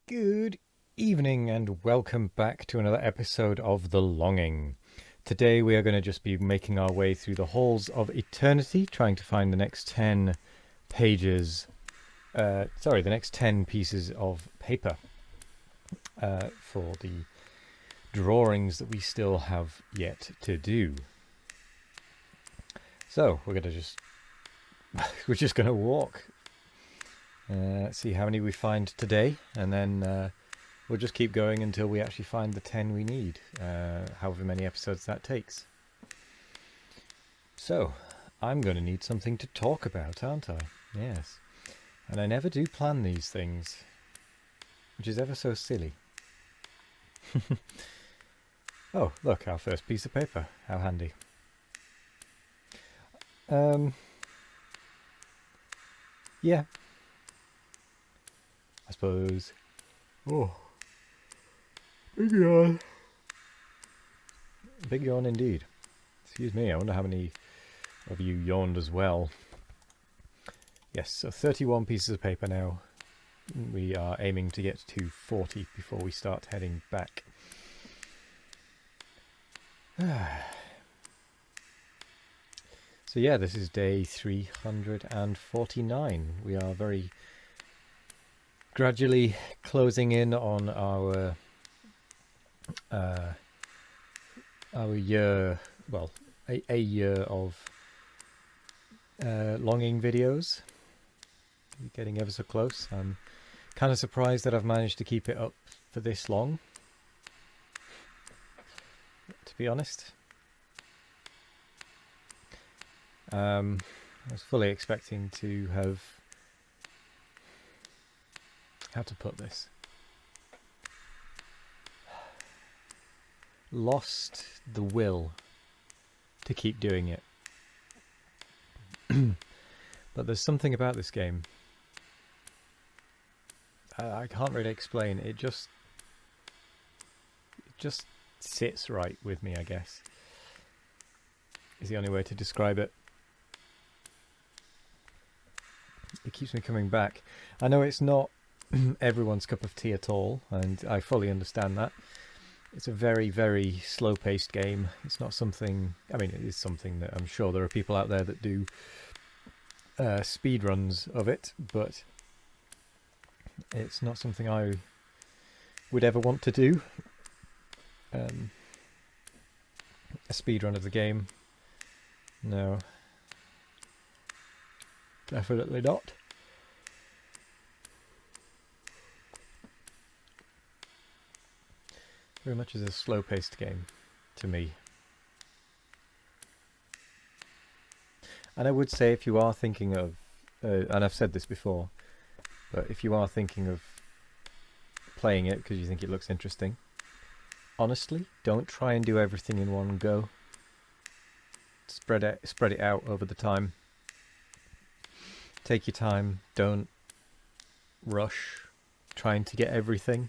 Good evening and welcome back to another episode of The Longing. Today we are going to just be making our way through the halls of eternity, trying to find the next 10 pages, the next 10 pieces of paper for the drawings that we still have yet to do. So we're just going to walk. See how many we find today, and then we'll just keep going until we actually find the 10 we need, however many episodes that takes. So, I'm going to need something to talk about, aren't I? Yes. And I never do plan these things, which is ever so silly. Oh, look, our first piece of paper. How handy. Yeah. I suppose. Oh. Big yawn. Big yawn indeed. Excuse me, I wonder how many of you yawned as well. Yes, so 31 pieces of paper now. We are aiming to get to 40 before we start heading back. So yeah, this is day 349. We are very gradually closing in on our year, well, a year of longing videos. Getting ever so close. I'm kind of surprised that I've managed to keep it up for this long, to be honest. I was fully expecting to have, how to put this, lost the will to keep doing it. But there's something about this game I can't really explain. It just sits right with me, I guess, is the only way to describe it. It keeps me coming back. I know it's not everyone's cup of tea at all, and I fully understand that. It's a very, very slow-paced game. It's not something... I mean, it is something that I'm sure there are people out there that do speed runs of it, but it's not something I would ever want to do. A speed run of the game. No. Definitely not. Very much is a slow-paced game to me. And I would say, if you are thinking of, and I've said this before, but if you are thinking of playing it because you think it looks interesting, honestly, don't try and do everything in one go. Spread it out over the time. Take your time. Don't rush trying to get everything.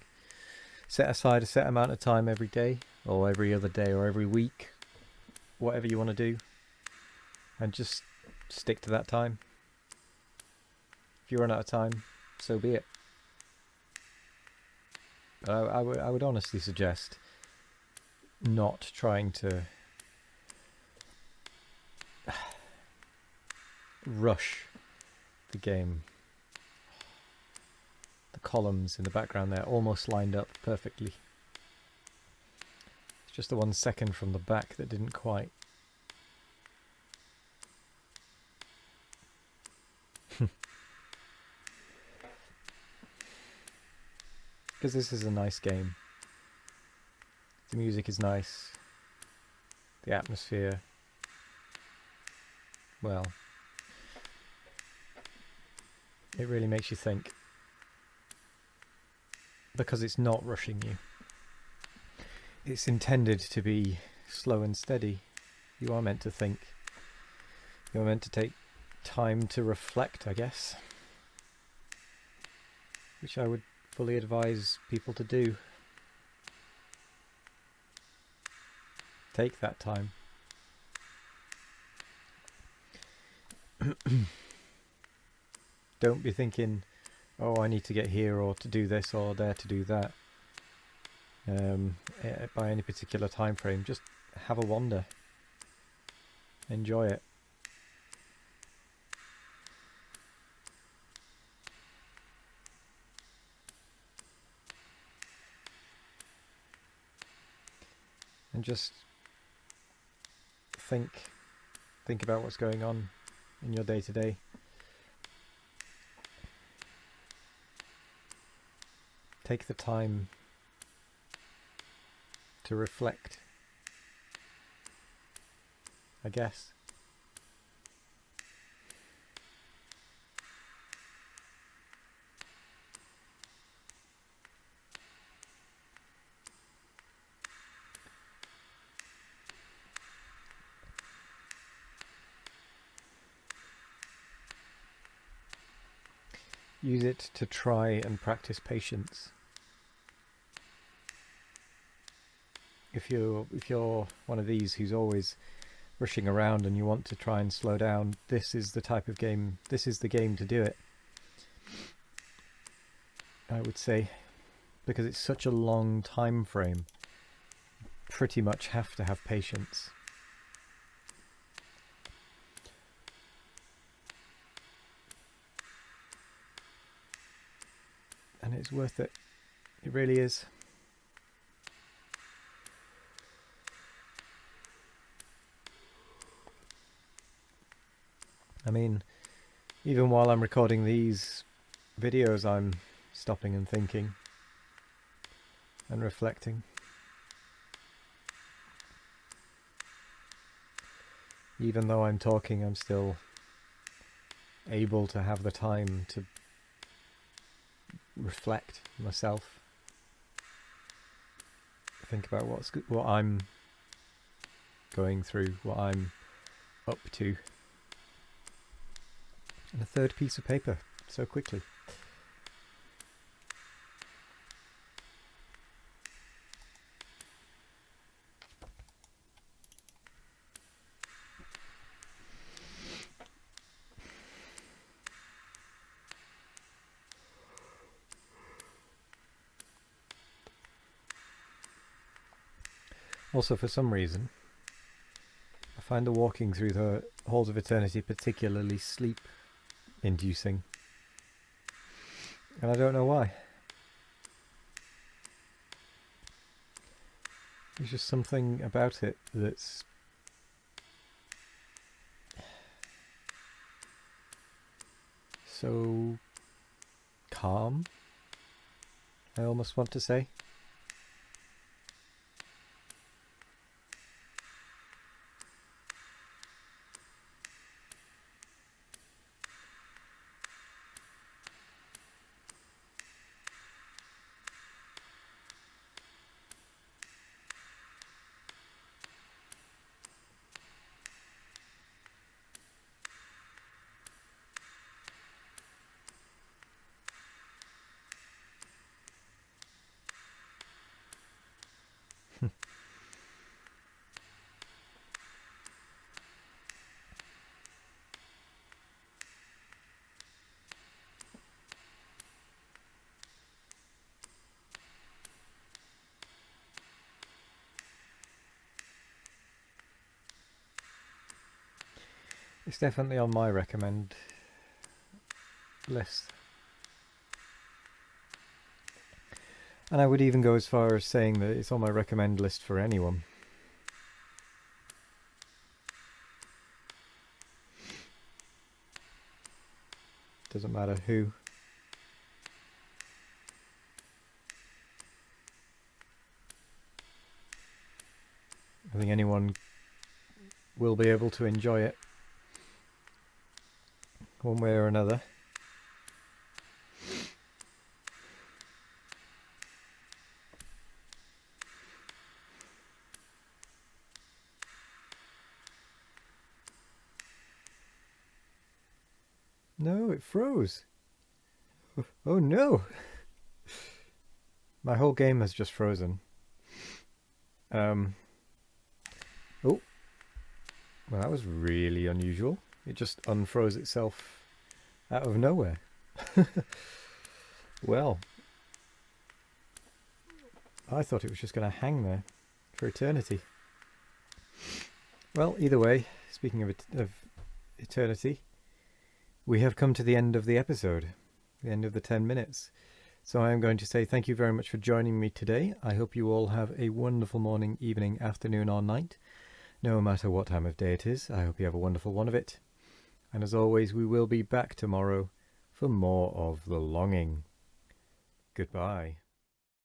Set aside a set amount of time every day, or every other day, or every week, whatever you want to do, and just stick to that time. If you run out of time, so be it. But I would honestly suggest not trying to rush the game. The columns in the background there almost lined up perfectly. It's just the 1 second from the back that didn't quite. Because this is a nice game. The music is nice. The atmosphere, well, it really makes you think. Because it's not rushing you. It's intended to be slow and steady. You are meant to think. You are meant to take time to reflect, I guess. Which I would fully advise people to do. Take that time. Don't be thinking, oh, I need to get here or to do this or there to do that by any particular time frame. Just have a wander. Enjoy it. And just think about what's going on in your day to day. Take the time to reflect, I guess. Use it to try and practice patience. If you're one of these who's always rushing around and you want to try and slow down, this is the type of game, this is the game to do it, I would say, because it's such a long time frame. Pretty much have to have patience. And it's worth it. It really is. I mean, even while I'm recording these videos, I'm stopping and thinking and reflecting. Even though I'm talking, I'm still able to have the time to reflect myself. Think about what I'm going through, what I'm up to. And a third piece of paper so quickly. Also, for some reason, I find the walking through the halls of eternity particularly sleep-inducing. And I don't know why. There's just something about it that's so calm, I almost want to say. It's definitely on my recommend list. And I would even go as far as saying that it's on my recommend list for anyone. Doesn't matter who. I think anyone will be able to enjoy it one way or another. No, it froze. Oh no! My whole game has just frozen. Oh, well, that was really unusual. It just unfroze itself out of nowhere. Well, I thought it was just going to hang there for eternity. Well, either way, speaking of eternity, we have come to the end of the episode, the end of the 10 minutes. So I am going to say thank you very much for joining me today. I hope you all have a wonderful morning, evening, afternoon or night. No matter what time of day it is, I hope you have a wonderful one of it. And as always, we will be back tomorrow for more of The Longing. Goodbye.